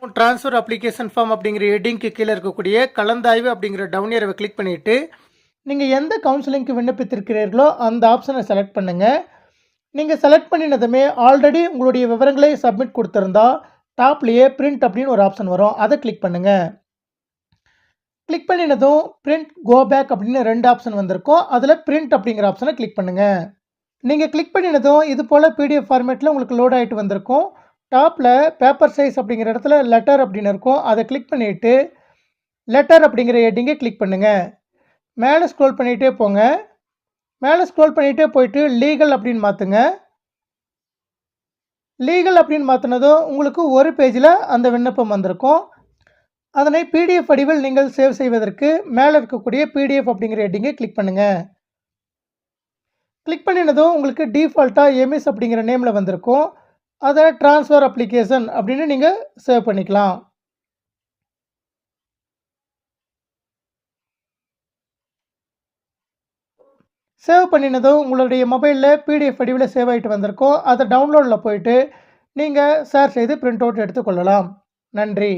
Transfer application form அப்படிங்கிற ஹெட்டிங்க்கு கீழே இருக்கக்கூடிய கலந்தாய்வு அப்படிங்கிற டவுன் ஏரோவை கிளிக் பண்ணிவிட்டு நீங்கள் எந்த கவுன்சிலிங்க்கு விண்ணப்பித்திருக்கிறீர்களோ அந்த ஆப்ஷனை செலக்ட் பண்ணுங்கள். நீங்கள் செலக்ட் பண்ணினதுமே ஆல்ரெடி உங்களுடைய விவரங்களை சப்மிட் கொடுத்துருந்தா டாப்லேயே பிரிண்ட் அப்படின்னு ஒரு ஆப்ஷன் வரும், அதை கிளிக் பண்ணுங்கள். கிளிக் பண்ணினதும் பிரிண்ட் கோ பேக் அப்படின்னு 2 ஆப்ஷன் வந்திருக்கும். அதில் பிரிண்ட் அப்படிங்கிற ஆப்ஷனை கிளிக் பண்ணுங்கள். நீங்கள் கிளிக் பண்ணினதும் இது போல் பிடிஎஃப் ஃபார்மேட்டில் உங்களுக்கு லோட் ஆகிட்டு வந்திருக்கும். டாப்பில் பேப்பர் சைஸ் அப்படிங்கிற இடத்துல லெட்டர் அப்படின்னு இருக்கும், அதை கிளிக் பண்ணிவிட்டு லெட்டர் அப்படிங்கிற ஹெட்டிங்கை கிளிக் பண்ணுங்கள். மேலே ஸ்க்ரோல் பண்ணிகிட்டே போங்க. மேலே ஸ்க்ரோல் பண்ணிகிட்டே போயிட்டு லீகல் அப்படின்னு மாற்றுங்க. லீகல் அப்படின்னு மாற்றினதும் உங்களுக்கு ஒரு பேஜில் அந்த விண்ணப்பம் வந்திருக்கும். அதனை பிடிஎஃப் வடிவில் நீங்கள் சேவ் செய்வதற்கு மேலே இருக்கக்கூடிய பிடிஎஃப் அப்படிங்கிற ஹெட்டிங்கை கிளிக் பண்ணுங்கள். கிளிக் பண்ணினதும் உங்களுக்கு டிஃபால்ட்டாக எம்எஸ் அப்படிங்கிற நேமில் வந்திருக்கும். அதை ட்ரான்ஸ்ஃபர் அப்ளிகேஷன் அப்படின்னு நீங்கள் சேவ் பண்ணிக்கலாம். சேவ் பண்ணினதும் உங்களுடைய மொபைலில் பிடிஎஃப் வடிவில் சேவ் ஆகிட்டு வந்திருக்கும். அதை டவுன்லோடில் போயிட்டு நீங்கள் ஷேர் செய்து பிரிண்ட் அவுட் எடுத்துக்கொள்ளலாம். நன்றி.